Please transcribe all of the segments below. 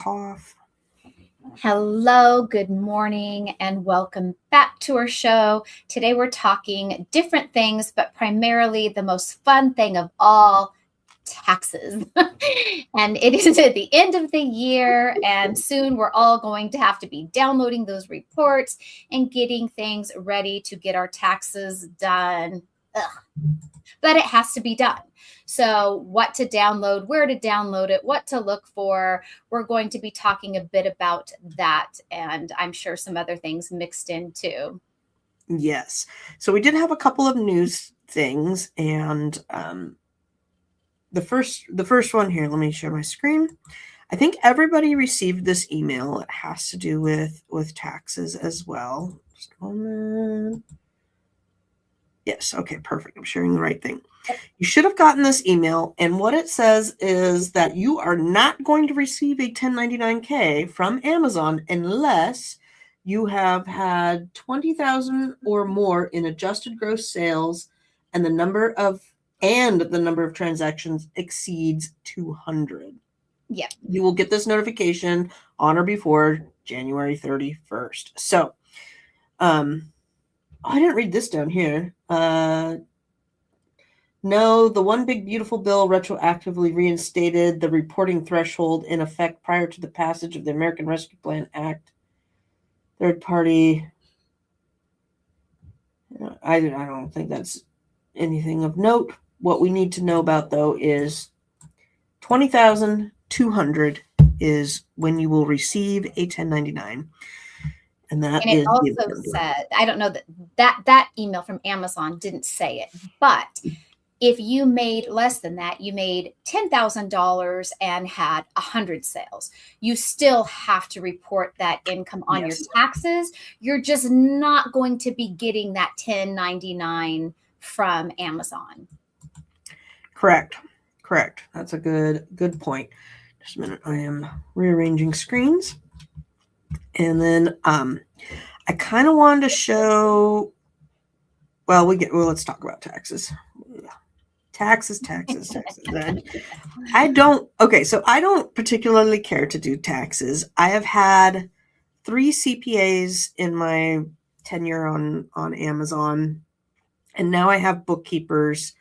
Cough. Hello, good morning, and welcome back to our show. Today we're talking different things, but primarily the most fun thing of all, taxes. And it is at the end of the year, and soon we're all going to have to be downloading those reports and getting things ready to get our taxes done. Ugh. But it has to be done. So, what to download, where to download it, what to look for. We're going to be talking a bit about that, and I'm sure some other things mixed in too. Yes. So we did have a couple of news things, and the first one here. Let me share my screen. I think everybody received this email. It has to do with taxes as well. Just a moment. Yes. Okay. Perfect. I'm sharing the right thing. You should have gotten this email, and what it says is that you are not going to receive a 1099-K from Amazon unless you have had 20,000 or more in adjusted gross sales, and the number of transactions exceeds 200. Yeah. You will get this notification on or before January 31st. So, I didn't read this down here. No, the One Big Beautiful Bill retroactively reinstated the reporting threshold in effect prior to the passage of the American Rescue Plan Act. Third party. I don't think that's anything of note. What we need to know about, though, is 20,200 is when you will receive a 1099. And it also said, I don't know that email from Amazon didn't say it, but if you made less than that, you made $10,000 and had 100 sales, you still have to report that income on your taxes. You're just not going to be getting that 1099 from Amazon. Correct. That's a good point. Just a minute. I am rearranging screens. And then I kind of wanted to show, let's talk about taxes. Taxes. I don't particularly care to do taxes. I have had 3 CPAs in my tenure on Amazon, and now I have bookkeepers,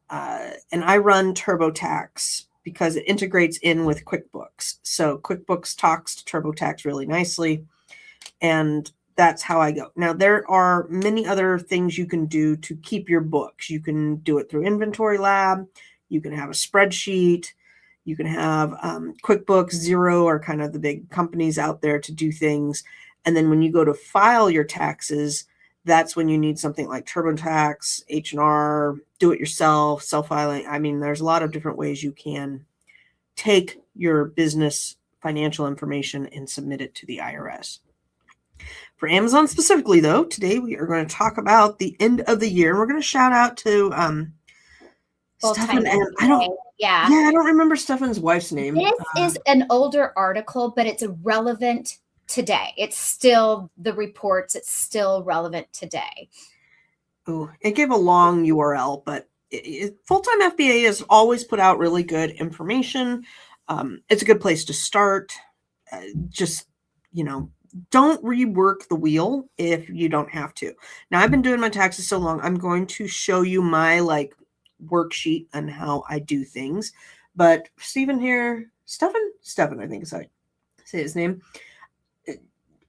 and I run TurboTax because it integrates in with QuickBooks. So QuickBooks talks to TurboTax really nicely, and that's how I go. Now, there are many other things you can do to keep your books. You can do it through Inventory Lab. You can have a spreadsheet. You can have QuickBooks, Xero are kind of the big companies out there to do things. And then when you go to file your taxes, that's when you need something like TurboTax, H&R, do it yourself, self-filing. I mean, there's a lot of different ways you can take your business financial information and submit it to the IRS. For Amazon specifically, though, today we are going to talk about the end of the year, and we're going to shout out to Stefan. And I don't remember Stefan's wife's name. This is an older article, but it's relevant today. It's still the reports. It's still relevant today. Oh, it gave a long URL, but Full-Time FBA has always put out really good information. It's a good place to start. Don't rework the wheel if you don't have to. Now, I've been doing my taxes so long, I'm going to show you my worksheet on how I do things. But Stephen here, Stefan, I think is how I say his name,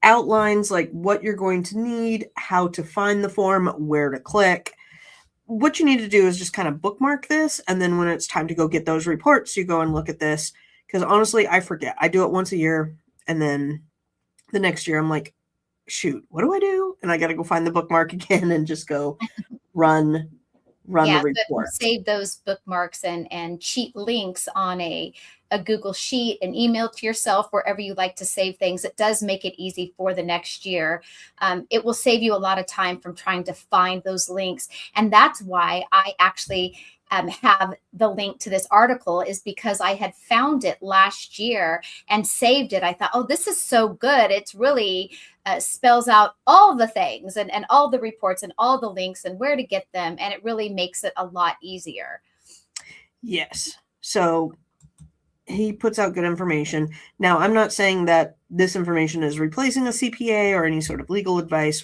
outlines what you're going to need, how to find the form, where to click. What you need to do is just kind of bookmark this, and then when it's time to go get those reports, you go and look at this. Because honestly, I forget. I do it once a year, and then the next year I'm like, shoot, what do I do? And I got to go find the bookmark again and just go run the report. Save those bookmarks and cheat links on a Google Sheet, an email to yourself, wherever you like to save things. It does make it easy for the next year. It will save you a lot of time from trying to find those links. And that's why I actually have the link to this article, is because I had found it last year and saved it. I thought, oh, this is so good. It's really spells out all the things and all the reports and all the links and where to get them. And it really makes it a lot easier. Yes. So he puts out good information. Now, I'm not saying that this information is replacing a CPA or any sort of legal advice.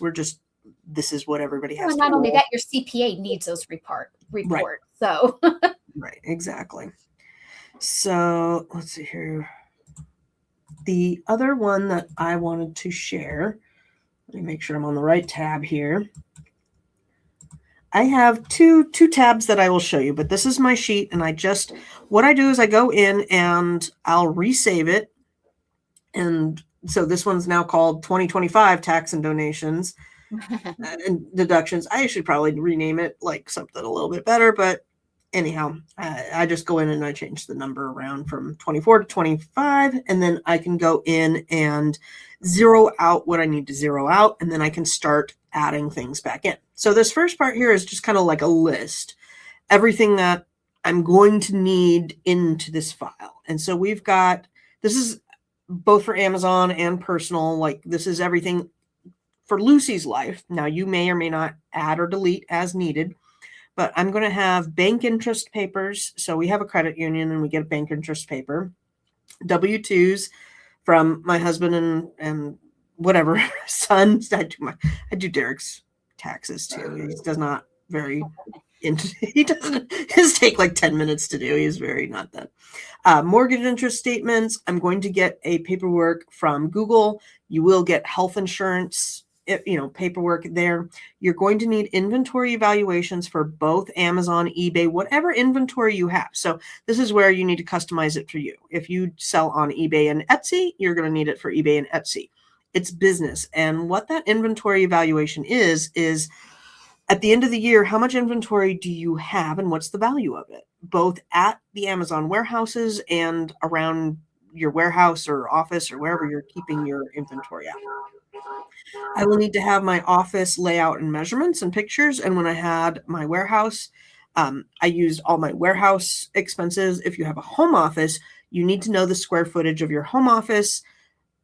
This is what everybody has And to not only do. that, your CPA needs those reports. Right. So Right, exactly. So let's see here. The other one that I wanted to share, let me make sure I'm on the right tab here. I have two tabs that I will show you, but this is my sheet, and what I do is I go in and I'll resave it. And so this one's now called 2025 Tax and Donations and Deductions. I should probably rename it like something a little bit better, but anyhow, I just go in and I change the number around from 24 to 25, and then I can go in and zero out what I need to zero out, and then I can start adding things back in. So this first part here is just kind of like a list, everything that I'm going to need into this file. And so this is both for Amazon and personal, like this is everything for Lucy's life. Now you may or may not add or delete as needed, but I'm going to have bank interest papers. So we have a credit union and we get a bank interest paper, W-2s from my husband and whatever sons. I do Derek's taxes too. He does not very he doesn't his take like 10 minutes to do. He's very not that. Mortgage interest statements. I'm going to get a paperwork from Google. You will get health insurance, paperwork there. You're going to need inventory evaluations for both Amazon, eBay, whatever inventory you have. So this is where you need to customize it for you. If you sell on eBay and Etsy, you're going to need it for eBay and Etsy. It's business. And what that inventory evaluation is at the end of the year, how much inventory do you have and what's the value of it, both at the Amazon warehouses and around your warehouse or office or wherever you're keeping your inventory at. I will need to have my office layout and measurements and pictures. And when I had my warehouse, I used all my warehouse expenses. If you have a home office, you need to know the square footage of your home office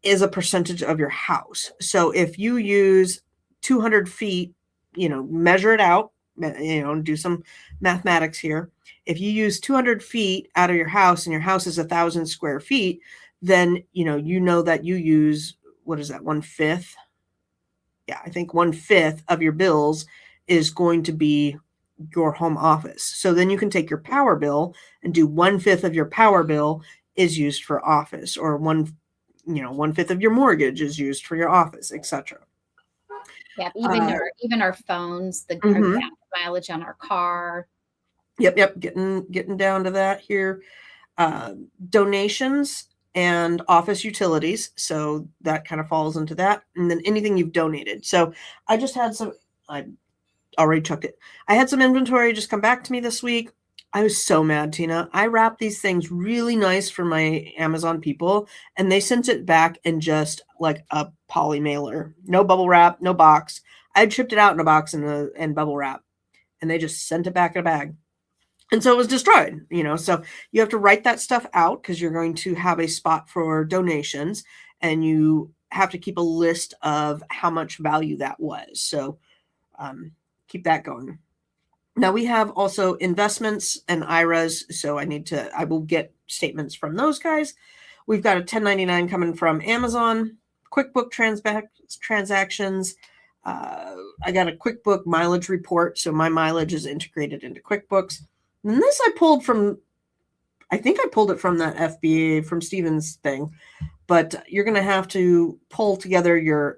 is a percentage of your house. So if you use 200 feet, measure it out, do some mathematics here. If you use 200 feet out of your house and your house is 1,000 square feet, then, you know that you use, what is that, 1/5? Yeah, I think 1/5 of your bills is going to be your home office. So then you can take your power bill and do 1/5 of your power bill is used for office, or 1/5 of your mortgage is used for your office, etc. Yeah, even our phones, the gas mileage on our car. Yep. Getting down to that here. Donations and office utilities. So that kind of falls into that. And then anything you've donated. So I just had I already chucked it. I had some inventory just come back to me this week. I was so mad, Tina. I wrapped these things really nice for my Amazon people, and they sent it back in just like a poly mailer. No bubble wrap, no box. I had shipped it out in a box and bubble wrap, and they just sent it back in a bag. And so it was destroyed, So you have to write that stuff out because you're going to have a spot for donations, and you have to keep a list of how much value that was. So keep that going. Now we have also investments and IRAs. So I will get statements from those guys. We've got a 1099 coming from Amazon, QuickBook transactions. I got a QuickBook mileage report. So my mileage is integrated into QuickBooks. And this I pulled it from that FBA from Steven's thing, but you're going to have to pull together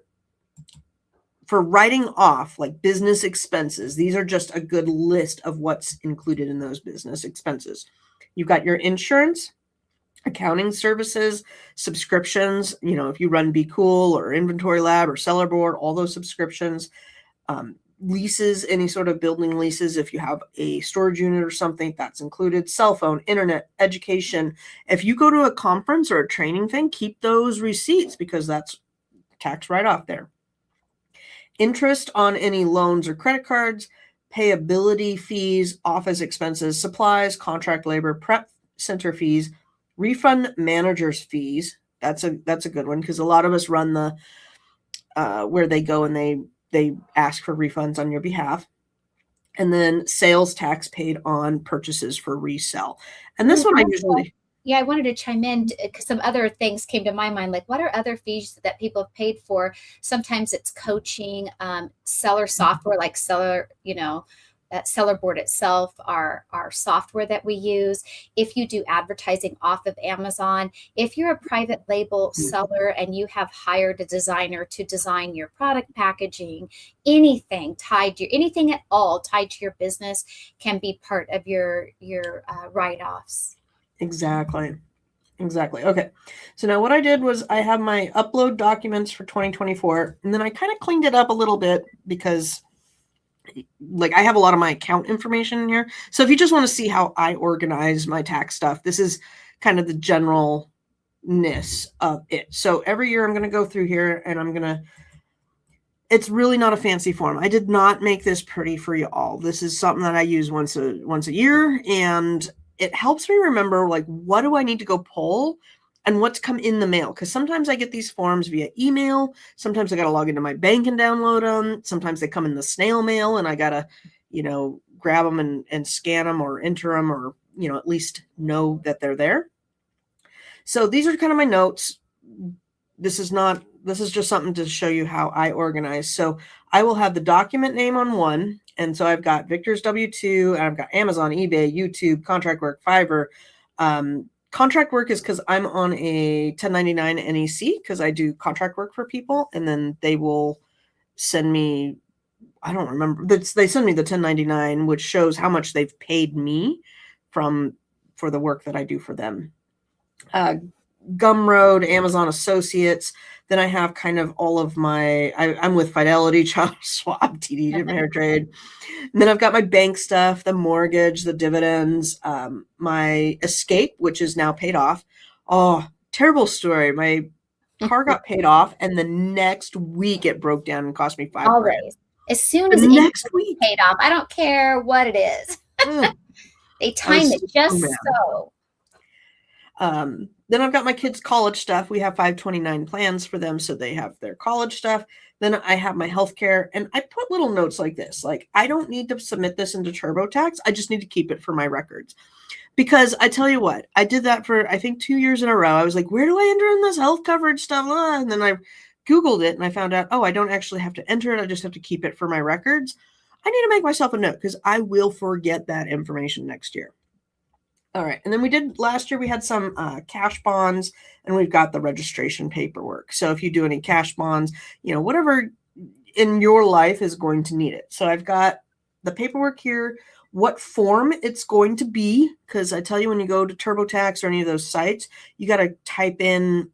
for writing off like business expenses. These are just a good list of what's included in those business expenses. You've got your insurance, accounting services, subscriptions, if you run Be Cool or Inventory Lab or Seller Board, all those subscriptions, leases, any sort of building leases. If you have a storage unit or something, that's included. Cell phone, internet, education. If you go to a conference or a training thing, keep those receipts because that's tax write-off there. Interest on any loans or credit cards, payability fees, office expenses, supplies, contract labor, prep center fees, refund managers fees. That's a good one because a lot of us run the where they go and they ask for refunds on your behalf. And then sales tax paid on purchases for resell. And this one I usually Yeah, I wanted to chime in because some other things came to my mind, like what are other fees that people have paid for? Sometimes it's coaching, seller software, like seller, that seller board itself, our software that we use. If you do advertising off of Amazon, if you're a private label seller and you have hired a designer to design your product packaging, anything anything at all tied to your business can be part of your write-offs. Exactly. Okay. So now what I did was I have my upload documents for 2024, and then I kind of cleaned it up a little bit because like I have a lot of my account information in here. So if you just want to see how I organize my tax stuff, this is kind of the generalness of it. So every year I'm going to go through here and it's really not a fancy form. I did not make this pretty for you all. This is something that I use once a year, and it helps me remember, like, what do I need to go pull and what's come in the mail? Because sometimes I get these forms via email. Sometimes I got to log into my bank and download them. Sometimes they come in the snail mail and I got to, grab them and scan them or enter them or, at least know that they're there. So these are kind of my notes. This is just something to show you how I organize. So I will have the document name on one. And so I've got Victor's W-2, and I've got Amazon, eBay, YouTube, contract work, Fiverr. Contract work is because I'm on a 1099 NEC because I do contract work for people, and then they will send me, I don't remember, they send me the 1099, which shows how much they've paid me for the work that I do for them. Gumroad, Amazon Associates. Then I have kind of all of I'm with Fidelity, Charles Schwab, TD Ameritrade. And then I've got my bank stuff, the mortgage, the dividends, my escape, which is now paid off. Oh, terrible story. My car got paid off, and the next week it broke down and cost me $5,000. Always. As soon as the next week paid off, I don't care what it is. They time it just so. Then I've got my kids' college stuff. We have 529 plans for them, so they have their college stuff. Then I have my healthcare, and I put little notes like this. Like, I don't need to submit this into TurboTax. I just need to keep it for my records. Because I tell you what, I did that for, I think, 2 years in a row. I was like, where do I enter in this health coverage stuff? And then I Googled it, and I found out, I don't actually have to enter it. I just have to keep it for my records. I need to make myself a note because I will forget that information next year. All right. And then last year, we had some cash bonds, and we've got the registration paperwork. So if you do any cash bonds, whatever in your life is going to need it. So I've got the paperwork here, what form it's going to be, because I tell you, when you go to TurboTax or any of those sites, you got to type in,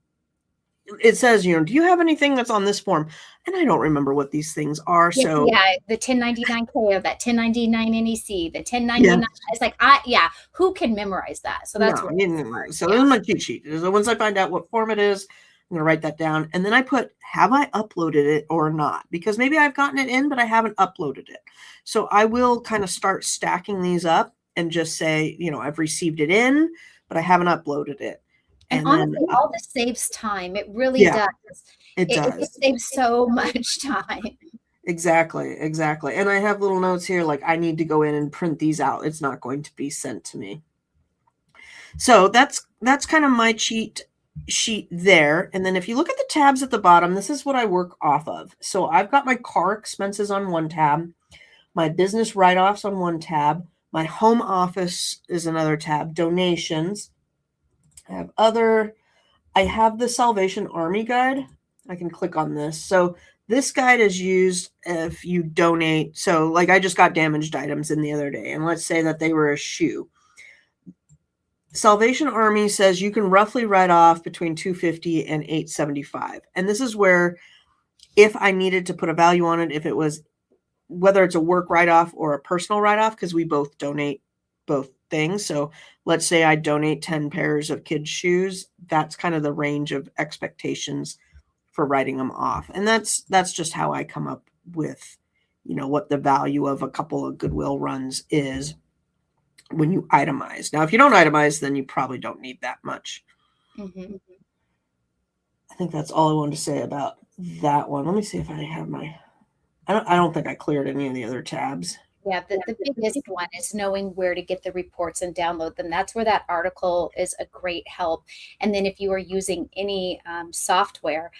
it says, do you have anything that's on this form? And I don't remember what these things are. Yeah, so the 1099K or that 1099 NEC, the 1099. It's like, who can memorize that? So that's so this is my cheat sheet. So once I find out what form it is, I'm going to write that down. And then I put, have I uploaded it or not? Because maybe I've gotten it in, but I haven't uploaded it. So I will kind of start stacking these up and just say, I've received it in, but I haven't uploaded it. And honestly, all this saves time. It really does. It does. It saves so much time. Exactly. And I have little notes here, like I need to go in and print these out. It's not going to be sent to me. So that's kind of my cheat sheet there. And then if you look at the tabs at the bottom, this is what I work off of. So I've got my car expenses on one tab, my business write-offs on one tab, my home office is another tab, donations. I have the Salvation Army guide. I can click on this. So this guide is used if you donate. So like I just got damaged items in the other day, and let's say that they were a shoe. Salvation Army says you can roughly write off between $250 and $875. And this is where, if I needed to put a value on it, if it was, whether it's a work write-off or a personal write-off, because we both donate both things. So let's say I donate 10 pairs of kids' shoes. That's kind of the range of expectations for writing them off. And that's just how I come up with, what the value of a couple of Goodwill runs is when you itemize. Now, if you don't itemize, then you probably don't need that much. Mm-hmm. I think that's all I wanted to say about that one. Let me see if I have I don't think I cleared any of the other tabs. Yeah, the biggest one is knowing where to get the reports and download them. That's where that article is a great help. And then if you are using any software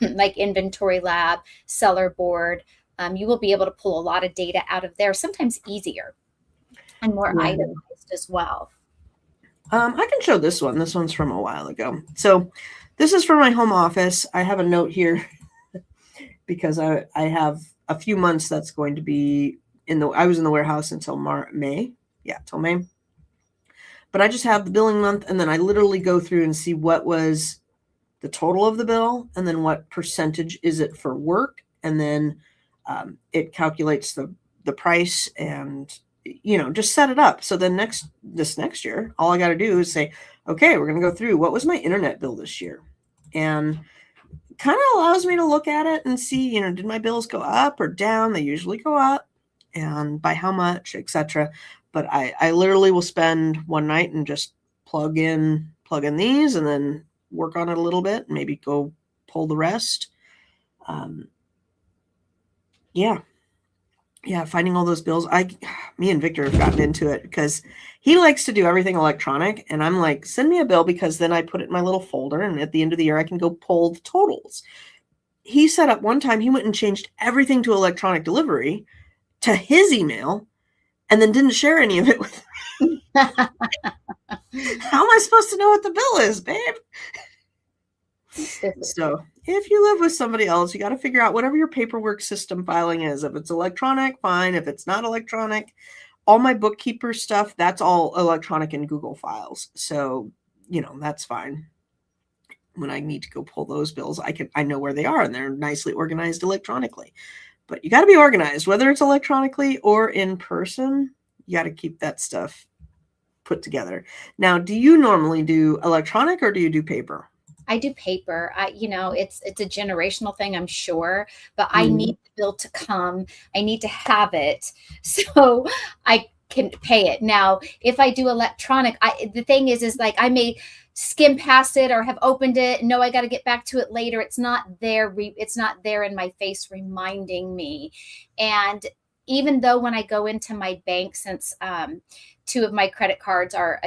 like Inventory Lab, Seller Board, you will be able to pull a lot of data out of there, sometimes easier and more Yeah. itemized as well. I can show this one. This one's from a while ago. So this is for my home office. I have a note here because I have a few months that's going to be I was in the warehouse until May. Yeah, till May. But I just have the billing month, and then I literally go through and see what was the total of the bill, and then what percentage is it for work, and then it calculates the price, and just set it up. So then this next year, all I got to do is say, okay, we're going to go through what was my internet bill this year, and kind of allows me to look at it and see, did my bills go up or down? They usually go up, and by how much, etc. But I literally will spend one night and just plug in these, and then work on it a little bit, and maybe go pull the rest. Finding all those bills. Me and Victor have gotten into it because he likes to do everything electronic, and I'm like, send me a bill, because then I put it in my little folder, and at the end of the year I can go pull the totals. He set up one time, he went and changed everything to electronic delivery to his email, and then didn't share any of it with me. How am I supposed to know what the bill is, babe? So if you live with somebody else, you got to figure out whatever your paperwork system filing is. If it's electronic, fine. If it's not electronic, all my bookkeeper stuff, that's all electronic in Google files. So, that's fine. When I need to go pull those bills, I know where they are, and they're nicely organized electronically. But you got to be organized, whether it's electronically or in person. You got to keep that stuff put together. Now, do you normally do electronic, or do you do paper? I do paper. It's a generational thing, I'm sure, but I need the bill to come. I need to have it so I can pay it. Now, if I do electronic, the thing is like I may skim past it or have opened it. No, I got to get back to it later. It's not there. It's not there in my face reminding me. And even though when I go into my bank, since two of my credit cards are,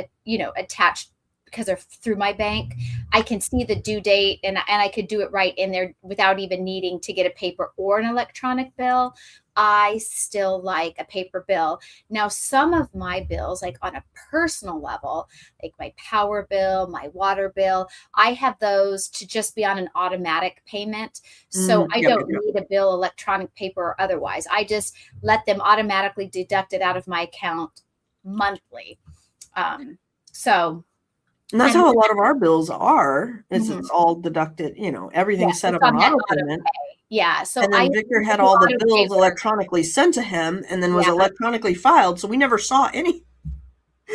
attached because they're through my bank, I can see the due date, and I could do it right in there without even needing to get a paper or an electronic bill. I still like a paper bill. Now, some of my bills, like on a personal level, like my power bill, my water bill, I have those to just be on an automatic payment. So I don't need a bill, electronic, paper, or otherwise. I just let them automatically deduct it out of my account monthly. And that's how a lot of our bills are. It's all deducted, everything's set up on auto payment. Yeah. So and then Victor had all the bills electronically sent to him, and then was electronically filed. So we never saw any.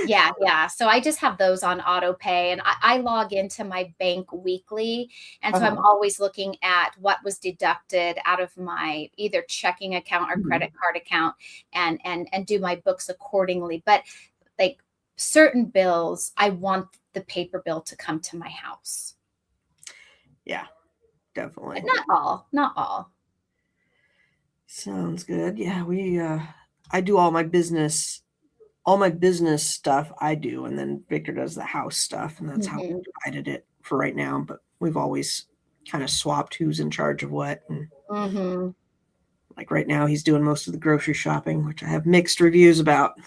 Yeah. So I just have those on auto pay, and I log into my bank weekly. And so I'm always looking at what was deducted out of my either checking account or credit card account, and do my books accordingly. But like certain bills, I want the paper bill to come to my house. Yeah, definitely. But not all. Sounds good. Yeah, I do all my business stuff I do, and then Victor does the house stuff, and that's how we divided it for right now. But we've always kind of swapped who's in charge of what. And like right now, he's doing most of the grocery shopping, which I have mixed reviews about.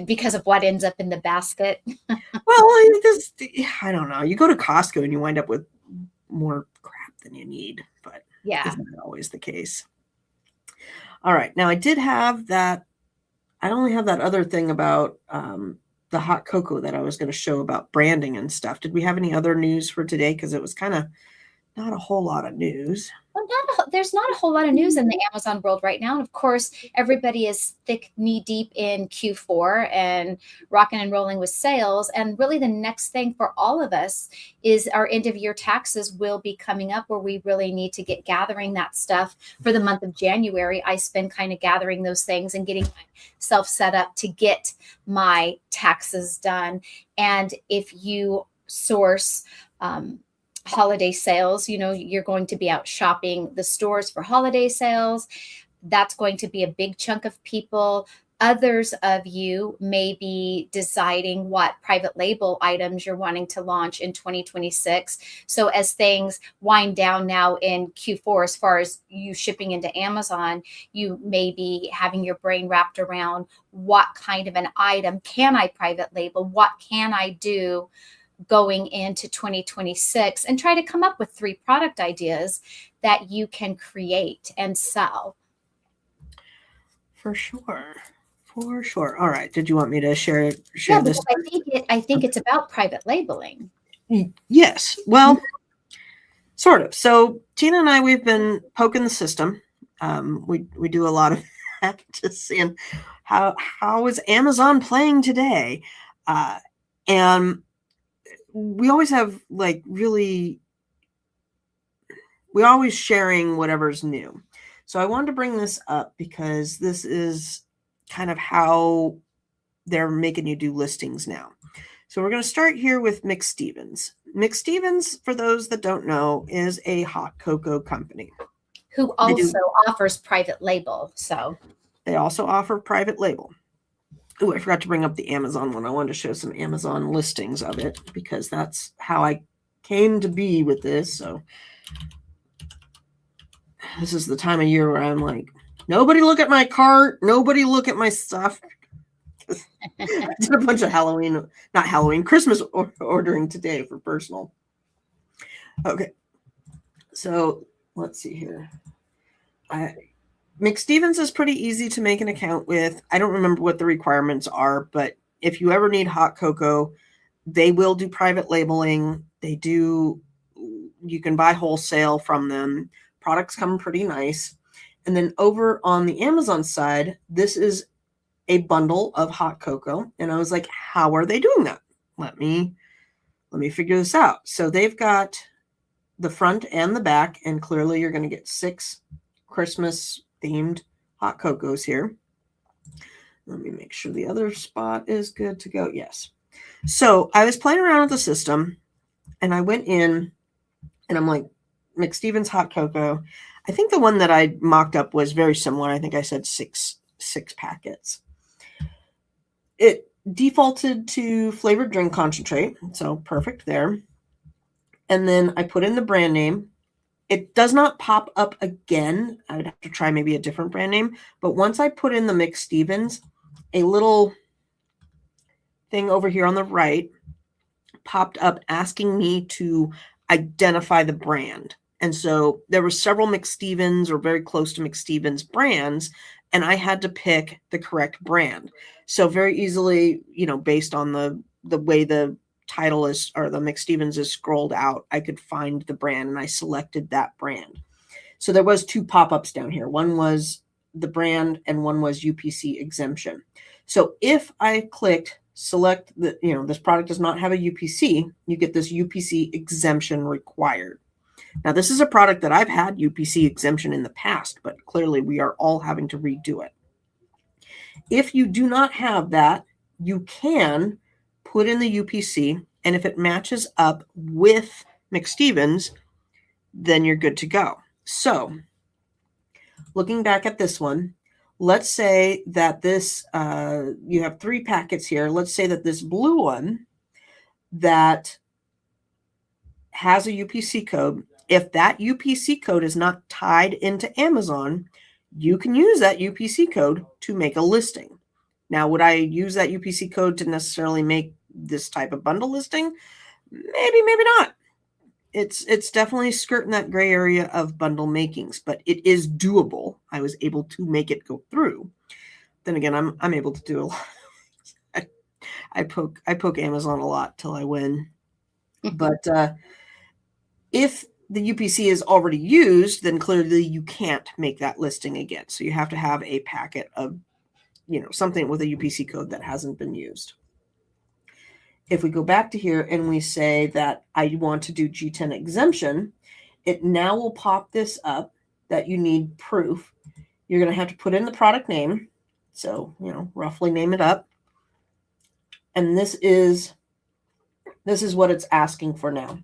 Because of what ends up in the basket. Well, I don't know. You go to Costco and you wind up with more crap than you need, but isn't that always the case? All right. Now I did have that. I only have that other thing about the hot cocoa that I was going to show about branding and stuff. Did we have any other news for today? Because it was kind of not a whole lot of news. Well, there's not a whole lot of news in the Amazon world right now. And of course, everybody is knee deep in Q4 and rocking and rolling with sales. And really the next thing for all of us is our end of year taxes will be coming up, where we really need to get gathering that stuff for the month of January. I spend kind of gathering those things and getting myself set up to get my taxes done. And if you source, holiday sales, you're going to be out shopping the stores for holiday sales. That's going to be a big chunk of people. Others of you may be deciding what private label items you're wanting to launch in 2026. So as things wind down now in Q4, as far as you shipping into Amazon, you may be having your brain wrapped around what kind of an item can I private label? What can I do going into 2026, and try to come up with 3 product ideas that you can create and sell. For sure. For sure. All right. Did you want me to share Yeah, this? because I think it's about private labeling. Yes. Well, sort of. So Tina and I, we've been poking the system. We do a lot of that, just seeing how is Amazon playing today, and we always have like really, we're always sharing whatever's new. So I wanted to bring this up because this is kind of how they're making you do listings now. So we're going to start here with McStevens. McStevens, for those that don't know, is a hot cocoa company. Who also offers private label. So they also offer private label. Oh, I forgot to bring up the Amazon one. I wanted to show some Amazon listings of it because that's how I came to be with this. So this is the time of year where I'm like, nobody look at my cart. Nobody look at my stuff. I did a bunch of Christmas ordering today for personal. Okay. So let's see here. McStevens is pretty easy to make an account with. I don't remember what the requirements are, but if you ever need hot cocoa, they will do private labeling. They do, you can buy wholesale from them. Products come pretty nice. And then over on the Amazon side, this is a bundle of hot cocoa. And I was like, how are they doing that? Let me figure this out. So they've got the front and the back, and clearly you're going to get 6 Christmas themed hot cocos here. Let me make sure the other spot is good to go. Yes. So I was playing around with the system and I went in and I'm like, McStevens hot cocoa. I think the one that I mocked up was very similar. I think I said six packets. It defaulted to flavored drink concentrate. So perfect there. And then I put in the brand name. It does not pop up again. I would have to try maybe a different brand name. But once I put in the McStevens, a little thing over here on the right popped up asking me to identify the brand. And so there were several McStevens or very close to McStevens brands, and I had to pick the correct brand. So very easily, based on the way the title is, or the McStevens is scrolled out, I could find the brand and I selected that brand. So there was 2 pop-ups down here. One was the brand and one was UPC exemption. So if I clicked select this product does not have a UPC, you get this UPC exemption required. Now this is a product that I've had UPC exemption in the past, but clearly we are all having to redo it. If you do not have that, you can put in the UPC, and if it matches up with McStevens, then you're good to go. So looking back at this one, let's say that this, you have 3 packets here. Let's say that this blue one that has a UPC code, if that UPC code is not tied into Amazon, you can use that UPC code to make a listing. Now, would I use that UPC code to necessarily make this type of bundle listing? Maybe, maybe not. It's definitely skirting that gray area of bundle makings, but it is doable. I was able to make it go through. Then again, I'm able to do a lot. I poke Amazon a lot till I win. But if the UPC is already used, then clearly you can't make that listing again. So you have to have a packet of, something with a UPC code that hasn't been used. If we go back to here and we say that I want to do G10 exemption, it now will pop this up that you need proof. You're going to have to put in the product name. So, roughly name it up. And this is what it's asking for now.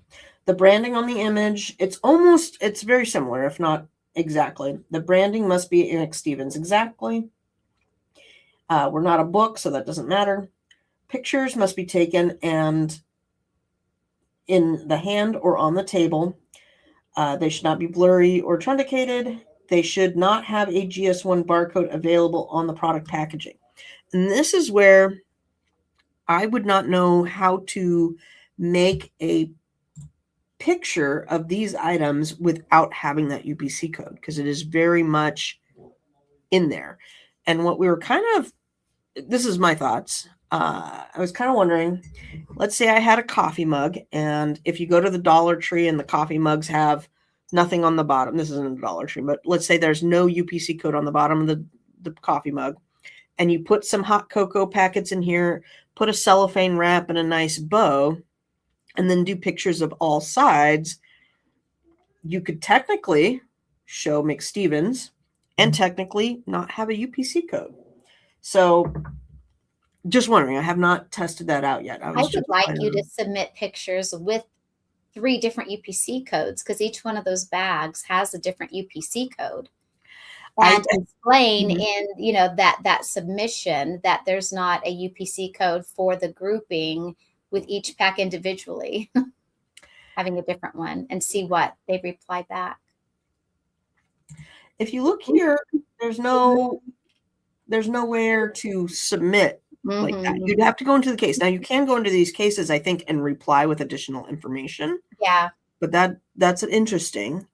The branding on the image, it's very similar, if not Exactly. The branding must be in McStevens. Exactly. We're not a book, so that doesn't matter. Pictures must be taken and in the hand or on the table. They should not be blurry or truncated. They should not have a GS1 barcode available on the product packaging. And this is where I would not know how to make a picture of these items without having that UPC code, because it is very much in there. And what we were kind of, this is my thoughts. I was kind of wondering, let's say I had a coffee mug, and if you go to the Dollar Tree and the coffee mugs have nothing on the bottom, this isn't a Dollar Tree, but let's say there's no UPC code on the bottom of the coffee mug, and you put some hot cocoa packets in here, put a cellophane wrap and a nice bow, and then do pictures of all sides, you could technically show McStevens and technically not have a UPC code. So just wondering, I have not tested that out yet. I would like you to submit pictures with 3 different UPC codes, because each one of those bags has a different UPC code. And explain in, that submission that there's not a UPC code for the grouping with each pack individually, having a different one, and see what they reply back. If you look here, there's nowhere to submit like that. You'd have to go into the case. Now you can go into these cases, I think, and reply with additional information. Yeah. But that's interesting.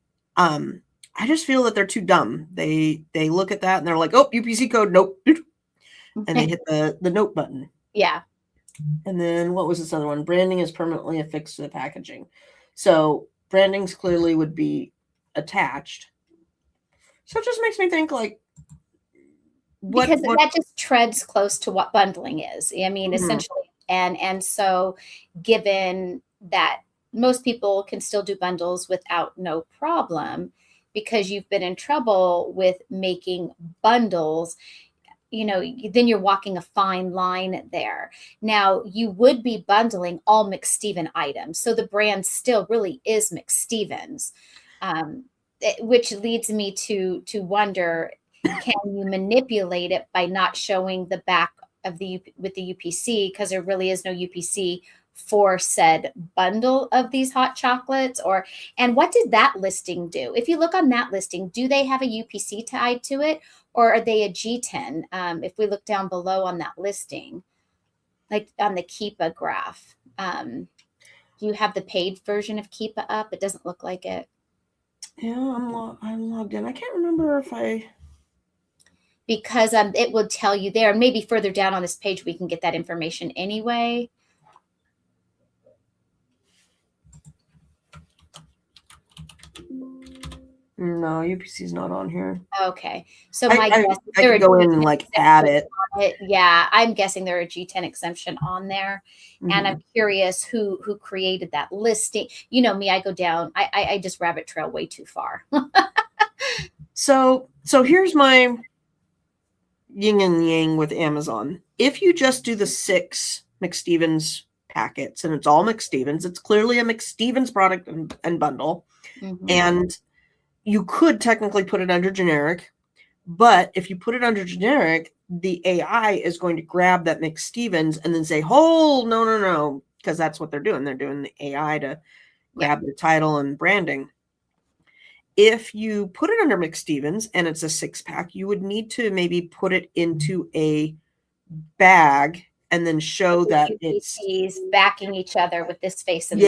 I just feel that they're too dumb. They look at that and they're like, oh, UPC code, nope. And they hit the note button. Yeah. And then what was this other one? Branding is permanently affixed to the packaging. So brandings clearly would be attached. So it just makes me think, like, because that just treads close to what bundling is. I mean, essentially. And so given that most people can still do bundles without no problem, because you've been in trouble with making bundles, then you're walking a fine line there. Now, you would be bundling all McSteven items. So the brand still really is McStevens, which leads me to wonder, can you manipulate it by not showing the back of with the UPC, because there really is no UPC for said bundle of these hot chocolates? And what did that listing do? If you look on that listing, do they have a UPC tied to it, or are they a G10? If we look down below on that listing, like on the Keepa graph, do you have the paid version of Keepa up? It doesn't look like it. Yeah, I'm logged in. I can't remember if because it will tell you there. Maybe further down on this page we can get that information anyway. No, UPC is not on here. Okay, so my guess I could go in and add it. Yeah, I'm guessing there are a G10 exemption on there, and I'm curious who created that listing. You know me, I go down. I just rabbit trail way too far. So here's my yin and yang with Amazon. If you just do the 6 McStevens packets and it's all McStevens, it's clearly a McStevens product and bundle, and you could technically put it under generic, but if you put it under generic, the AI is going to grab that McStevens and then say, "Oh, no," because that's what they're doing. They're doing the AI to grab the title and branding. If you put it under McStevens and it's a 6-pack, you would need to maybe put it into a bag and then show that it's backing each other with this face and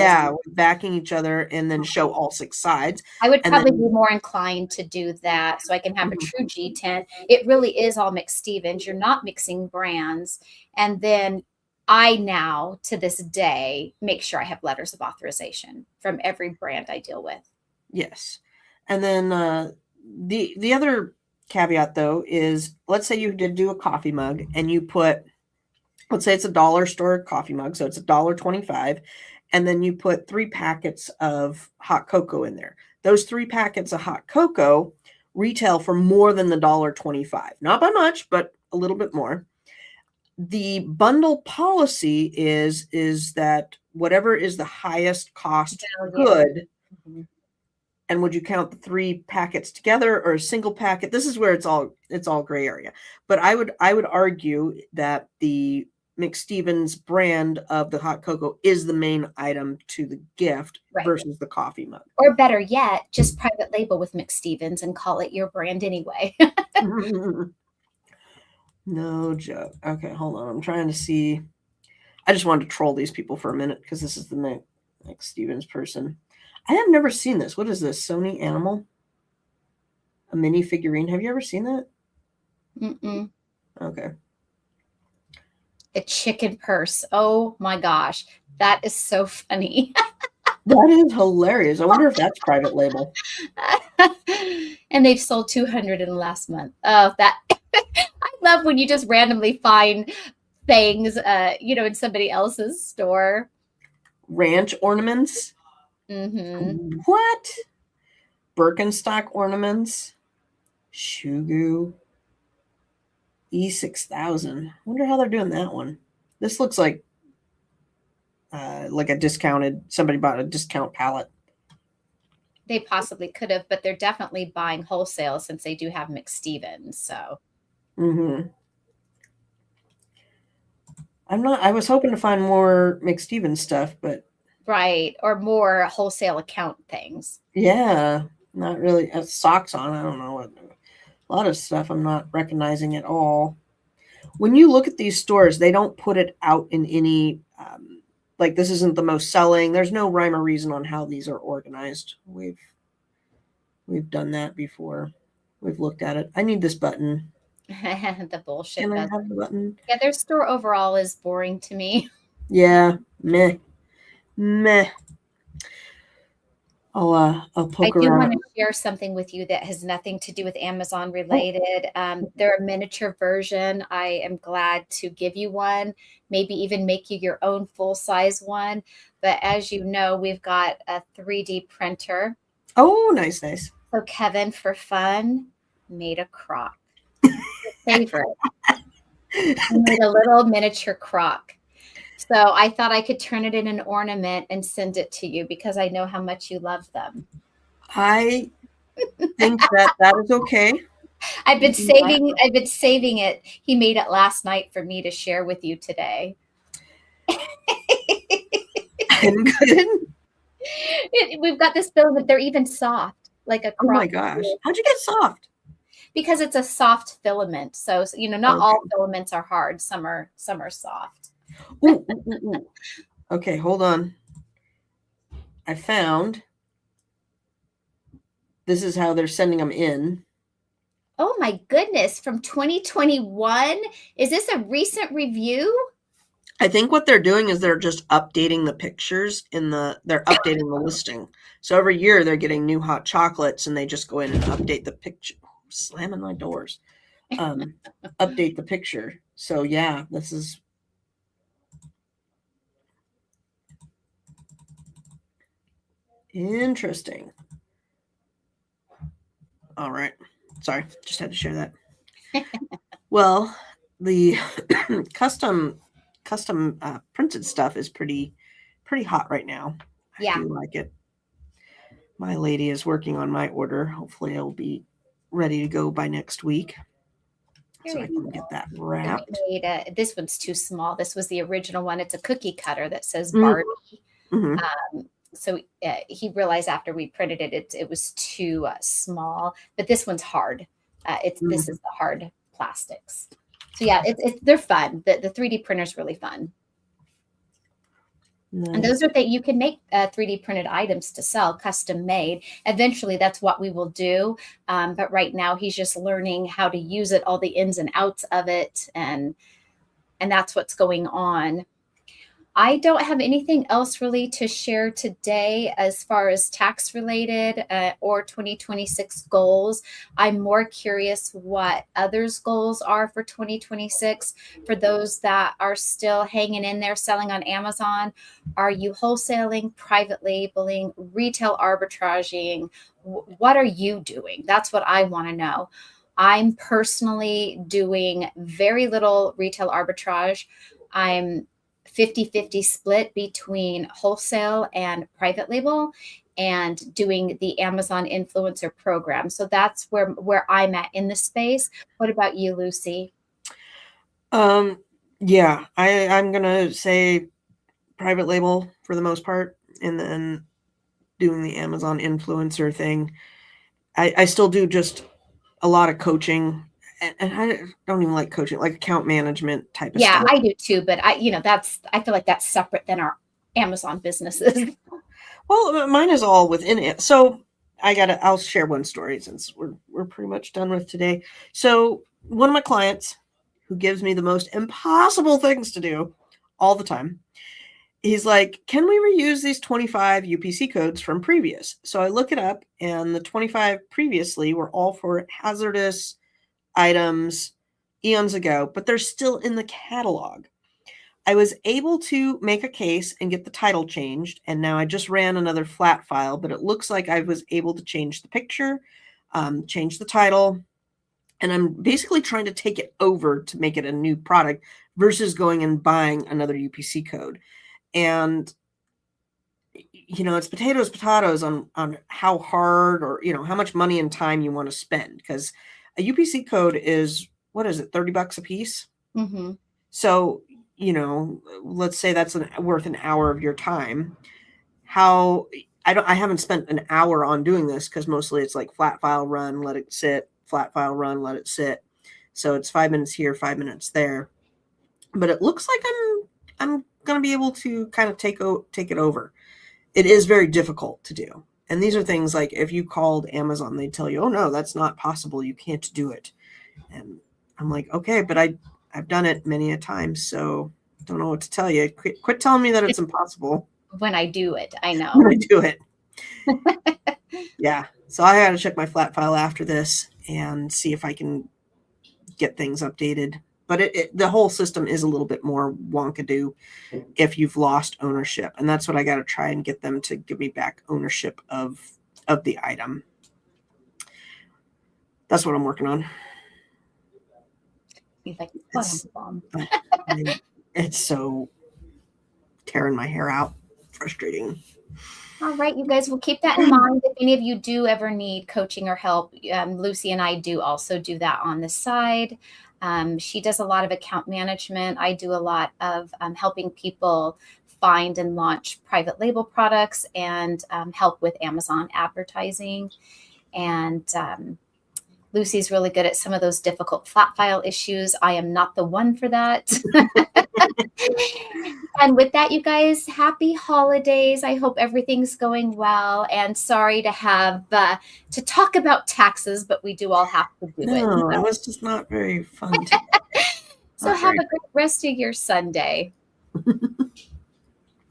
backing each other, and then show all 6 sides. I would probably be more inclined to do that, so I can have a true G10. It really is all McStevens. You're not mixing brands. And then I now, to this day, make sure I have letters of authorization from every brand I deal with. Yes. And then the other caveat, though, is, let's say you did do a coffee mug and you put, let's say it's a dollar store coffee mug, so it's $1.25, and then you put 3 packets of hot cocoa in there. Those 3 packets of hot cocoa retail for more than the $1.25. Not by much, but a little bit more. The bundle policy is that whatever is the highest cost good And would you count the 3 packets together or a single packet? This is where it's all gray area. But I would argue that the McStevens brand of the hot cocoa is the main item to the gift Right. versus the coffee mug. Or better yet, just private label with McStevens and call it your brand anyway. No joke. Okay, hold on. I'm trying to see. I just wanted to troll these people for a minute because this is the McStevens person. I have never seen this. What is this? Sony Animal? A mini figurine. Have you ever seen that? Mm-mm. Okay. A chicken purse. Oh my gosh. That is so funny. That is hilarious. I wonder if that's private label. And they've sold 200 in the last month. Oh, that I love when you just randomly find things, in somebody else's store. Ranch ornaments. Mm-hmm. What? Birkenstock ornaments. Shugu. E6000. Wonder how they're doing that one. This looks like a discounted. Somebody bought a discount palette. They possibly could have, but they're definitely buying wholesale since they do have McStevens. So. Mm-hmm. I was hoping to find more McStevens stuff, but. Right. Or more wholesale account things. Yeah. Not really. Socks on. I don't know what. A lot of stuff I'm not recognizing at all. When you look at these stores, they don't put it out in any, like this isn't the most selling. There's no rhyme or reason on how these are organized. We've done that before. We've looked at it. I need this button. The bullshit. Can I have the button? Yeah, their store overall is boring to me. Yeah, meh. I'll poke I do around. want to share something with you that has nothing to do with Amazon related. They're a miniature version. I am glad to give you one, maybe even make you your own full-size one. But as you know, we've got a 3D printer. Oh, nice. So Kevin, for fun, made a crock. Favorite. He made a little miniature crock. So I thought I could turn it in an ornament and send it to you because I know how much you love them. I think that is okay. I've been saving it. He made it last night for me to share with you today. I'm good. We've got this filament. They're even soft, like a crock. Oh my gosh. How'd you get soft? Because it's a soft filament. So not all filaments are hard. Some are soft. Ooh. Okay, hold on. I found. This is how they're sending them in. Oh my goodness, from 2021? Is this a recent review? I think what they're doing is they're just updating the pictures they're updating the listing. So every year they're getting new hot chocolates and they just go in and update the picture. Slamming my doors. Update the picture. So yeah, this is interesting. All right. Sorry, just had to share that. Well, the custom printed stuff is pretty hot right now. Yeah. I do like it. My lady is working on my order. Hopefully it'll be ready to go by next week. So I can get that wrapped. This one's too small. This was the original one. It's a cookie cutter that says Barbie. Mm-hmm. So he realized after we printed it, it was too small. But this one's hard. This is the hard plastics. So yeah, they're fun. The 3D printer is really fun. Nice. And those are that you can make 3D printed items to sell, custom made. Eventually, that's what we will do. But right now, he's just learning how to use it, all the ins and outs of it, and that's what's going on. I don't have anything else really to share today as far as tax related or 2026 goals. I'm more curious what others' goals are for 2026. For those that are still hanging in there selling on Amazon, are you wholesaling, private labeling, retail arbitraging? What are you doing? That's what I want to know. I'm personally doing very little retail arbitrage. I'm 50-50 split between wholesale and private label. and doing the Amazon influencer program. So that's where I'm at in the space. What about you, Lucy? Yeah, I'm gonna say private label for the most part, and then doing the Amazon influencer thing. I still do just a lot of coaching, and I don't even like coaching, like account management type of Yeah, stuff. I do too, but I feel like that's separate than our Amazon businesses. Well, mine is all within it. So I'll share one story since we're pretty much done with today. So one of my clients who gives me the most impossible things to do all the time, he's like, can we reuse these 25 UPC codes from previous? So I look it up, and the 25 previously were all for hazardous items eons ago, but they're still in the catalog. I was able to make a case and get the title changed, and now I just ran another flat file, but it looks like I was able to change the picture, change the title, and I'm basically trying to take it over to make it a new product versus going and buying another UPC code. And it's potatoes on how hard or how much money and time you want to spend, because a UPC code is, what is it, $30 a piece? Mm-hmm. So let's say that's worth an hour of your time. I haven't spent an hour on doing this, because mostly it's like flat file, run, let it sit, flat file, run, let it sit. So it's 5 minutes here, 5 minutes there. But it looks like I'm going to be able to kind of take it over. It is very difficult to do. And these are things like, if you called Amazon, they'd tell you, oh no, that's not possible. You can't do it. And I'm like, okay, but I've done it many a time, so don't know what to tell you. Quit telling me that it's impossible. When I do it, I know. When I do it. Yeah. So I got to check my flat file after this and see if I can get things updated. But the whole system is a little bit more wonkadoo if you've lost ownership. And that's what I got to try and get them to give me back ownership of the item. That's what I'm working on. He's like, it's so tearing my hair out. Frustrating. All right, you guys will keep that in mind. If any of you do ever need coaching or help, Lucy and I do also do that on the side. She does a lot of account management. I do a lot of helping people find and launch private label products and help with Amazon advertising. And Lucy's really good at some of those difficult flat file issues. I am not the one for that. And with that, you guys, happy holidays. I hope everything's going well. And sorry to have to talk about taxes, but we do all have to do it. No, it was just not very fun. So have a great rest of your Sunday.